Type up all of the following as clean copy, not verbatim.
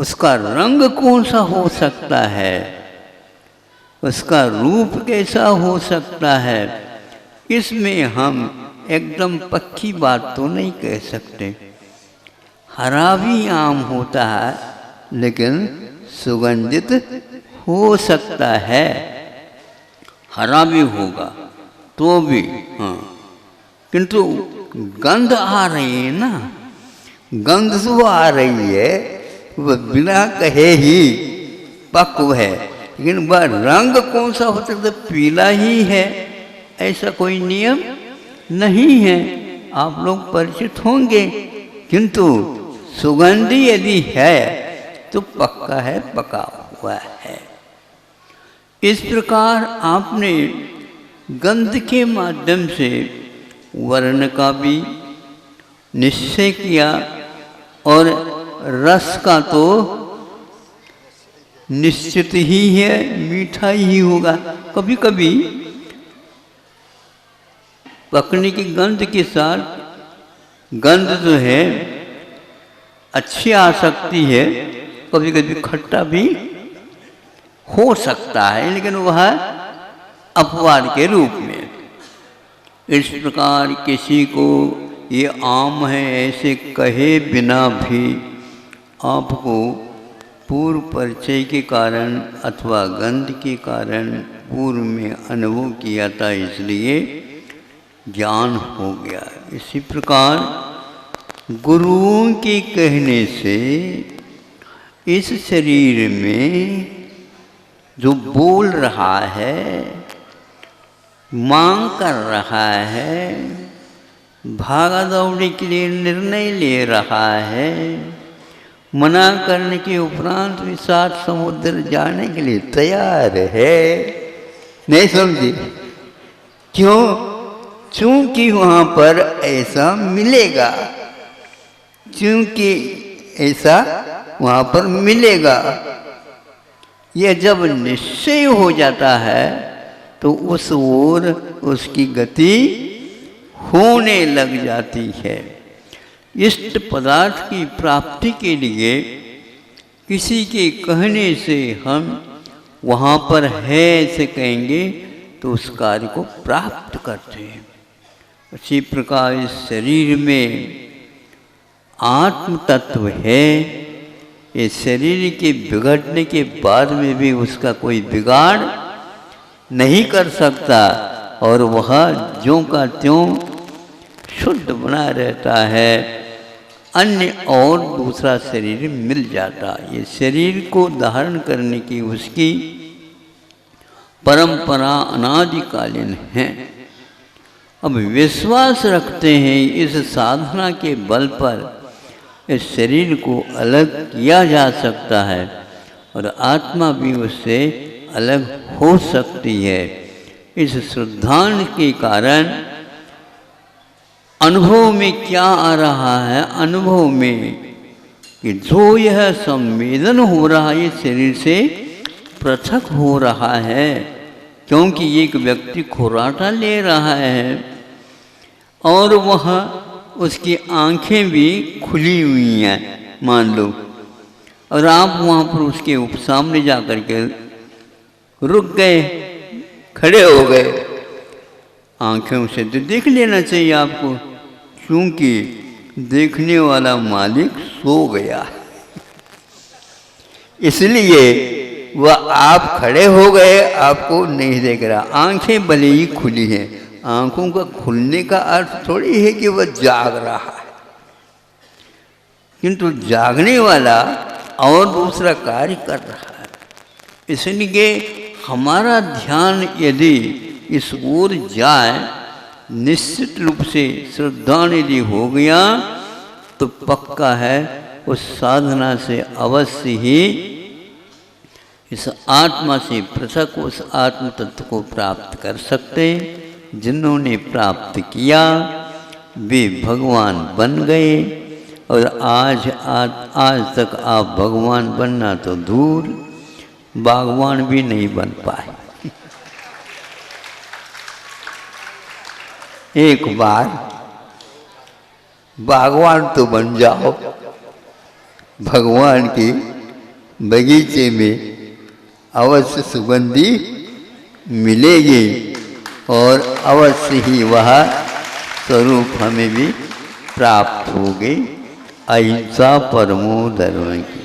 उसका रंग कौन सा हो सकता है, उसका रूप कैसा हो सकता है, इसमें हम एकदम पक्की बात तो नहीं कह सकते। हरा भी आम होता है लेकिन सुगंधित हो सकता है, हरा भी होगा तो भी, हाँ, किंतु गंध आ रही है ना, गंध तो आ रही है, वह बिना कहे ही पक्व है, लेकिन वह रंग कौन सा हो सकता है, पीला ही है ऐसा कोई नियम नहीं है। आप लोग परिचित होंगे, किंतु सुगंधी यदि है तो पक्का है, पका हुआ है। इस प्रकार आपने गंध के माध्यम से वर्ण का भी निश्चय किया और रस का तो निश्चित ही है, मीठा ही होगा। कभी कभी पकने की गंध के साथ गंध जो है अच्छी आ सकती है, कभी कभी खट्टा भी हो सकता है, लेकिन वह अपवाद के रूप में। इस प्रकार किसी को ये आम है ऐसे कहे बिना भी आपको पूर्व परिचय के कारण अथवा गंध के कारण पूर्व में अनुभव किया था, इसलिए ज्ञान हो गया। इसी प्रकार गुरुओं के कहने से इस शरीर में जो बोल रहा है, मांग कर रहा है, भागा दौड़ी के लिए निर्णय ले रहा है, मना करने के उपरांत भी सात समुद्र जाने के लिए तैयार है, नहीं समझे? क्यों? चूंकि वहाँ पर ऐसा मिलेगा, क्योंकि ऐसा वहाँ पर मिलेगा। यह जब निश्चय हो जाता है तो उस ओर उसकी गति होने लग जाती है। इष्ट पदार्थ की प्राप्ति के लिए किसी के कहने से हम वहाँ पर है ऐसे कहेंगे तो उस कार्य को प्राप्त करते हैं। इसी प्रकार इस शरीर में आत्म तत्व है, इस शरीर के बिगड़ने के बाद में भी उसका कोई बिगाड़ नहीं कर सकता और वह ज्यों का त्यों शुद्ध बना रहता है। अन्य और दूसरा शरीर मिल जाता, ये शरीर को धारण करने की उसकी परंपरा अनादिकालीन है। अब विश्वास रखते हैं इस साधना के बल पर इस शरीर को अलग किया जा सकता है और आत्मा भी उससे अलग हो सकती है। इस श्रद्धांत के कारण अनुभव में क्या आ रहा है, अनुभव में कि जो यह संवेदन हो रहा है शरीर से पृथक हो रहा है, क्योंकि एक व्यक्ति खुराटा ले रहा है और वह उसकी आंखें भी खुली हुई हैं मान लो, और आप वहाँ पर उसके सामने जा कर के रुक गए, खड़े हो गए, आंखें से तो देख लेना चाहिए आपको, क्योंकि देखने वाला मालिक सो गया, इसलिए वह आप खड़े हो गए, आपको नहीं देख रहा। आंखें भले ही खुली हैं, आंखों का खुलने का अर्थ थोड़ी है कि वह जाग रहा है, किंतु जागने वाला और दूसरा कार्य कर रहा है। इसलिए हमारा ध्यान यदि इस ओर जाए, निश्चित रूप से श्रद्धा यदि हो गया तो पक्का है उस साधना से अवश्य ही इस आत्मा से पृथक उस आत्म तत्व को प्राप्त कर सकते। जिन्होंने प्राप्त किया वे भगवान बन गए और आज तक आप भगवान बनना तो दूर, बागवान भी नहीं बन पाए। एक बार बागवान तो बन जाओ, भगवान की बगीचे में अवश्य सुगंधी मिलेगी और अवश्य ही वह स्वरूप हमें भी प्राप्त होगी। अहिंसा परमो धर्म की।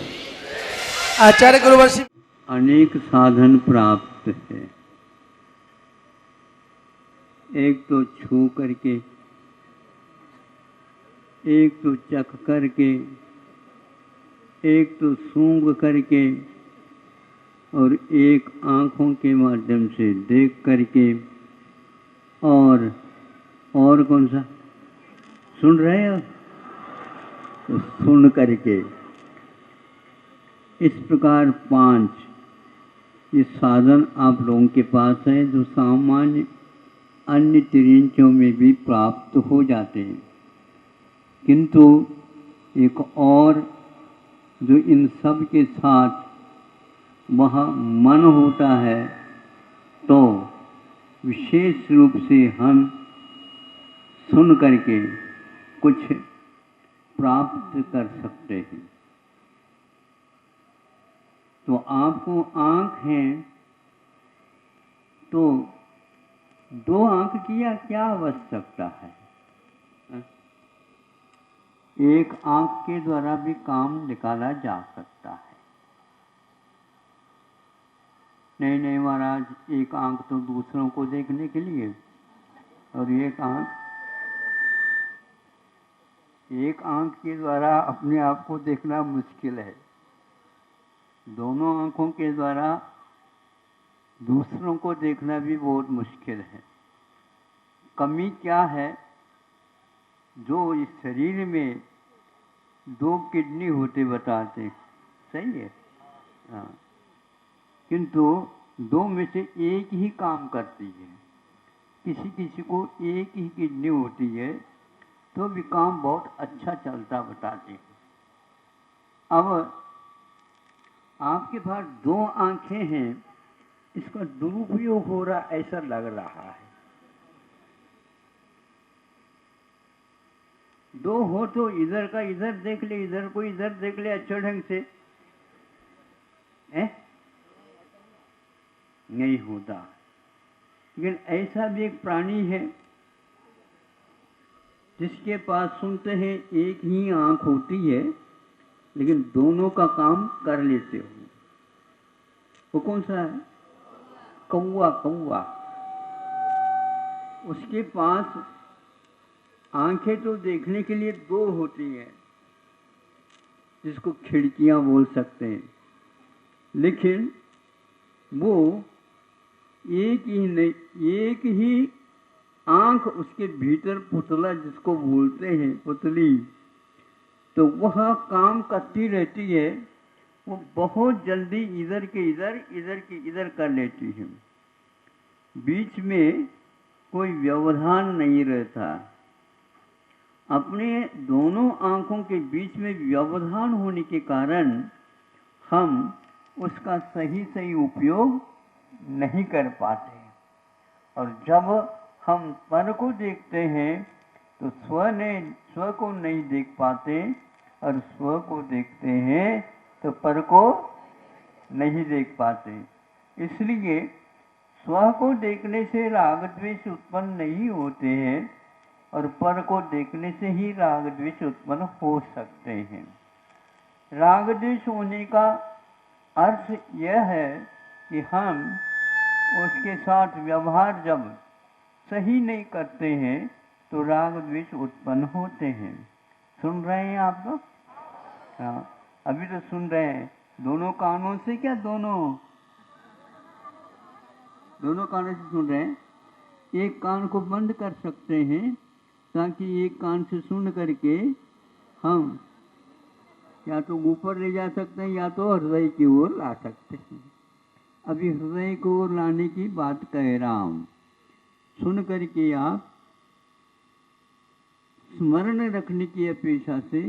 आचार्य गुरुवर्षि अनेक साधन प्राप्त है। एक तो छू करके, एक तो चख करके, एक तो सूंघ करके और एक आँखों के माध्यम से देख करके और कौन सा सुन रहे हो? तो सुन करके। इस प्रकार 5 ये साधन आप लोगों के पास है जो सामान्य अन्य त्रिंचों में भी प्राप्त हो जाते हैं, किंतु एक और जो इन सब के साथ वह मन होता है, तो विशेष रूप से हम सुन करके कुछ प्राप्त कर सकते हैं। तो आपको आँख है तो 2 आँख की क्या आवश्यकता है? एक आँख के द्वारा भी काम निकाला जा सकता है। नहीं महाराज, एक आँख तो दूसरों को देखने के लिए और एक आँख के द्वारा अपने आप को देखना मुश्किल है। दोनों आँखों के द्वारा दूसरों को देखना भी बहुत मुश्किल है। कमी क्या है? जो इस शरीर में 2 किडनी होते बताते हैं, सही है, हाँ, किंतु 2 में से एक ही काम करती है। किसी को एक ही किडनी होती है तो भी काम बहुत अच्छा चलता बताते हैं। अब आपके पास 2 आँखें हैं, इसका दुरुपयोग हो रहा ऐसा लग रहा है। 2 हो तो इधर का इधर देख ले, इधर को इधर देख ले अच्छे ढंग से, नहीं होता। लेकिन ऐसा भी एक प्राणी है जिसके पास सुनते हैं एक ही आँख होती है, लेकिन दोनों का काम कर लेते हो। वो कौन सा है? कौवा। उसके पास आंखें तो देखने के लिए 2 होती हैं, जिसको खिड़कियां बोल सकते हैं, लेकिन वो एक ही आंख उसके भीतर पुतला जिसको बोलते हैं, पुतली, तो वह काम करती रहती है। वो बहुत जल्दी इधर के इधर कर लेती है। बीच में कोई व्यवधान नहीं रहता। अपने दोनों आँखों के बीच में व्यवधान होने के कारण हम उसका सही उपयोग नहीं कर पाते। और जब हम पर को देखते हैं तो स्व को नहीं देख पाते, और स्व को देखते हैं तो पर को नहीं देख पाते। इसलिए स्व को देखने से राग द्वेष उत्पन्न नहीं होते हैं, और पर को देखने से ही राग द्वेष उत्पन्न हो सकते हैं। राग द्वेष होने का अर्थ यह है कि हम उसके साथ व्यवहार जब सही नहीं करते हैं तो राग द्वेष उत्पन्न होते हैं। सुन रहे हैं आप लोग? हाँ, अभी तो सुन रहे हैं। दोनों कानों से क्या? दोनों कानों से सुन रहे हैं। एक कान को बंद कर सकते हैं ताकि एक कान से सुन करके हम या तो ऊपर ले जा सकते हैं या तो हृदय की ओर ला सकते हैं। अभी हृदय को ओर लाने की बात कह रहा हूँ। सुन करके आप स्मरण रखने की अपेक्षा से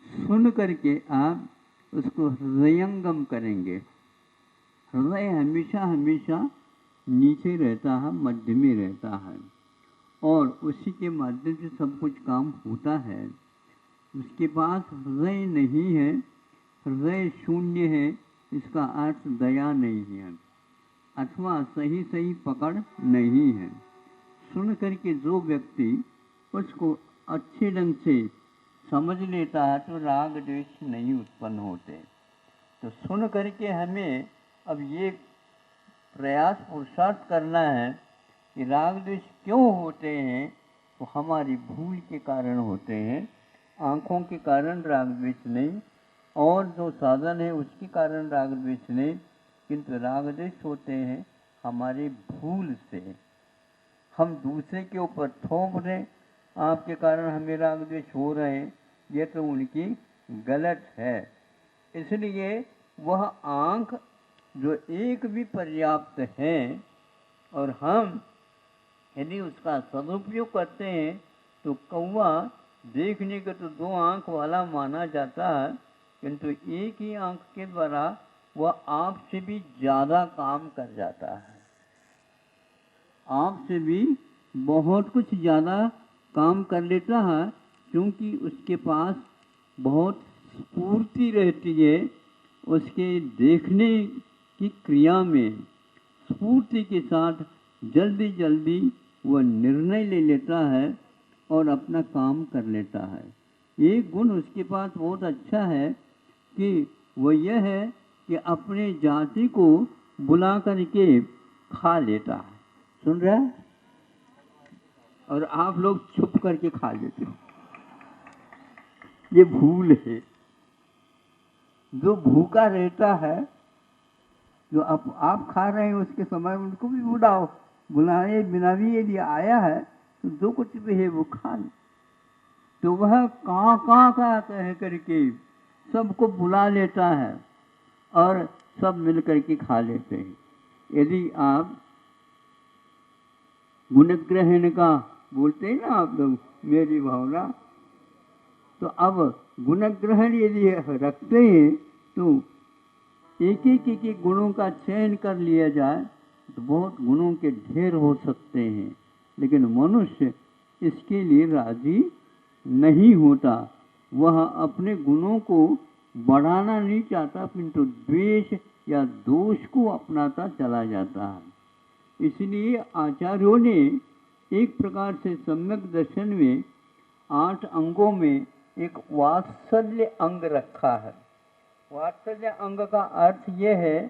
सुन करके आप उसको हृदयंगम करेंगे। हृदय हमेशा नीचे रहता है, मध्य में रहता है, और उसी के माध्यम से सब कुछ काम होता है। उसके पास हृदय नहीं है, हृदय शून्य है, इसका अर्थ दया नहीं है अथवा सही सही पकड़ नहीं है। सुन करके जो व्यक्ति उसको अच्छे ढंग से समझ लेता है तो राग द्वेष नहीं उत्पन्न होते। तो सुन करके हमें अब ये प्रयास पुरुषार्थ करना है कि राग द्वेष क्यों होते हैं, तो हमारी भूल के कारण होते हैं। आँखों के कारण राग द्वेष नहीं, और जो साधन है उसके कारण राग द्वेष नहीं, किंतु राग द्वेष होते हैं हमारी भूल से। हम दूसरे के ऊपर थोप रहे, आपके कारण हमें राग द्वेष हो रहे हैं, ये तो उनकी गलत है। इसलिए वह आँख जो एक भी पर्याप्त है, और हम यदि उसका सदुपयोग करते हैं तो कौवा देखने को तो 2 आँख वाला माना जाता है, किंतु एक ही आँख के द्वारा वह आपसे भी ज़्यादा काम कर जाता है, आपसे भी बहुत कुछ ज़्यादा काम कर लेता है, क्योंकि उसके पास बहुत स्फूर्ति रहती है। उसके देखने की क्रिया में स्फूर्ति के साथ जल्दी जल्दी वह निर्णय ले लेता है और अपना काम कर लेता है। एक गुण उसके पास बहुत अच्छा है कि वह यह है कि अपने जाति को बुला करके खा लेता है। सुन रहा है? और आप लोग छुप करके खा लेते हो, ये भूल है। जो भूखा रहता है, जो आप खा रहे हैं उसके समय उनको भी बुलाओ, बुलाए बिना भी यदि आया है तो जो कुछ भी है वो खा ले। तो वह कहाँ कह करके सबको बुला लेता है और सब मिल करके खा लेते हैं। यदि आप गुणग्रहण का बोलते हैं ना आप लोग, मेरी भावना, तो अब गुणग्रहण यदि रखते हैं तो एक एक गुणों का चयन कर लिया जाए तो बहुत गुणों के ढेर हो सकते हैं, लेकिन मनुष्य इसके लिए राजी नहीं होता। वह अपने गुणों को बढ़ाना नहीं चाहता, किंतु द्वेष या दोष को अपनाता चला जाता है। इसलिए आचार्यों ने एक प्रकार से सम्यक दर्शन में 8 अंगों में एक वात्सल्य अंग रखा है। वात्सल्य अंग का अर्थ यह है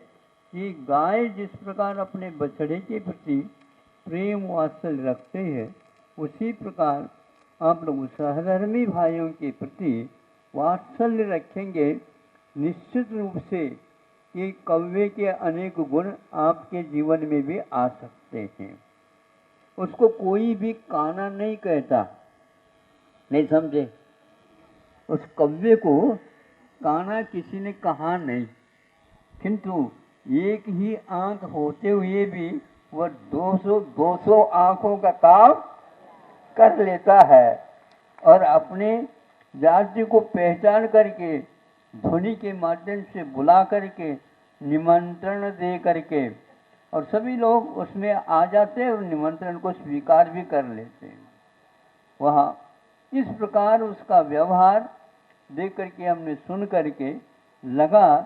कि गाय जिस प्रकार अपने बछड़े के प्रति प्रेम वात्सल्य रखते हैं, उसी प्रकार आप लोग सहधर्मी भाइयों के प्रति वात्सल्य रखेंगे। निश्चित रूप से ये कौवे के अनेक गुण आपके जीवन में भी आ सकते हैं। उसको कोई भी काना नहीं कहता, नहीं समझे? उस कौवे को काना किसी ने कहा नहीं, किंतु एक ही आंख होते हुए भी वह 200 आंखों का काम कर लेता है, और अपने जाति को पहचान करके ध्वनि के माध्यम से बुला करके निमंत्रण दे करके, और सभी लोग उसमें आ जाते हैं और निमंत्रण को स्वीकार भी कर लेते हैं। वह इस प्रकार उसका व्यवहार देख करके हमने सुन करके लगा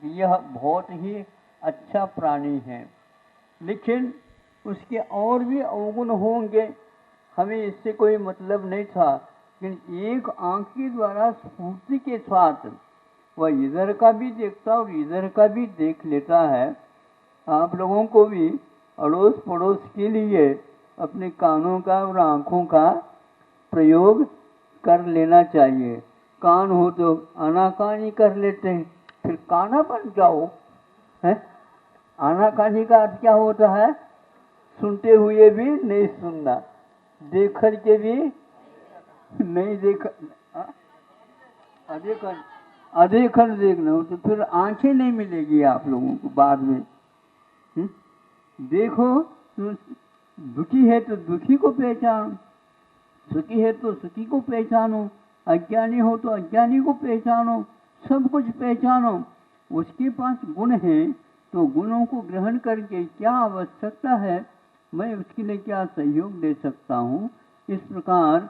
कि यह बहुत ही अच्छा प्राणी है, लेकिन उसके और भी अवगुण होंगे, हमें इससे कोई मतलब नहीं था। लेकिन एक आंख के द्वारा स्फूर्ति के साथ वह इधर का भी देखता और इधर का भी देख लेता है। आप लोगों को भी अड़ोस पड़ोस के लिए अपने कानों का और आँखों का प्रयोग कर लेना चाहिए। कान हो तो आनाकानी कर लेते हैं, फिर काना बन जाओ, है? आनाकानी का अर्थ क्या होता है? सुनते हुए भी नहीं सुनना, देख के भी नहीं देखा, अदेखन देखना हो तो फिर आंखें नहीं मिलेगी आप लोगों को बाद में। देखो तो दुखी है तो दुखी को पहचानो, सुखी है तो सुखी को पहचानो, अज्ञानी हो तो अज्ञानी को पहचानो, सब कुछ पहचानो। उसके पास गुण है तो गुणों को ग्रहण करके क्या आवश्यकता है, मैं उसके लिए क्या सहयोग दे सकता हूँ। इस प्रकार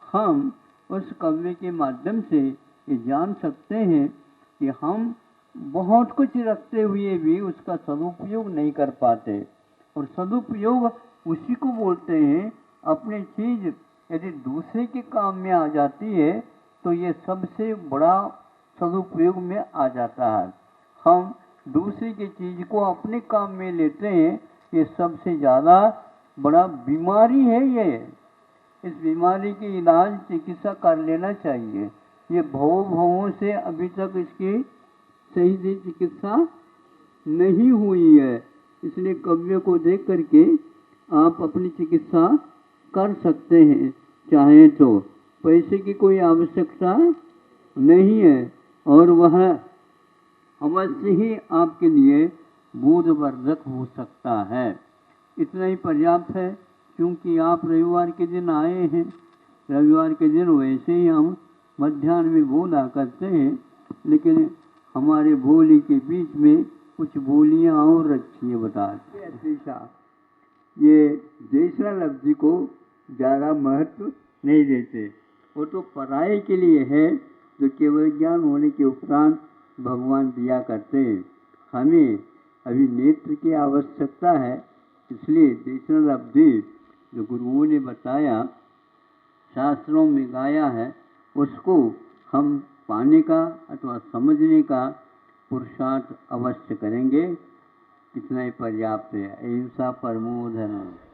हम उस कव्य के माध्यम से ये जान सकते हैं कि हम बहुत कुछ रखते हुए भी उसका सदुपयोग नहीं कर पाते। और सदुपयोग उसी को बोलते हैं, अपनी चीज़ यदि दूसरे के काम में आ जाती है तो ये सबसे बड़ा सदुपयोग में आ जाता है। हम दूसरे की चीज़ को अपने काम में लेते हैं, ये सबसे ज़्यादा बड़ा बीमारी है। ये इस बीमारी की इलाज चिकित्सा कर लेना चाहिए। ये भवों से अभी तक इसकी सही से चिकित्सा नहीं हुई है, इसलिए कवियों को देख करके आप अपनी चिकित्सा कर सकते हैं। चाहें तो पैसे की कोई आवश्यकता नहीं है और वह अवश्य ही आपके लिए बोधवर्धक हो सकता है। इतना ही पर्याप्त है, क्योंकि आप रविवार के दिन आए हैं। रविवार के दिन वैसे ही हम मध्याह्न में बोला करते हैं, लेकिन हमारे बोली के बीच में कुछ बोलियां और रखी है बताते हैं। ये दूसरा लफ्ज़ को ज़्यादा महत्व नहीं देते, वो तो पढ़ाई के लिए है जो केवल ज्ञान होने के उपरांत भगवान दिया करते हैं। हमें अभी नेत्र की आवश्यकता है, इसलिए दूसरा लफ्ज़ जो गुरुओं ने बताया, शास्त्रों में गाया है, उसको हम पाने का अथवा समझने का पुरुषार्थ अवश्य करेंगे। इतना ही पर्याप्त है। अहिंसा परमो धर्मः।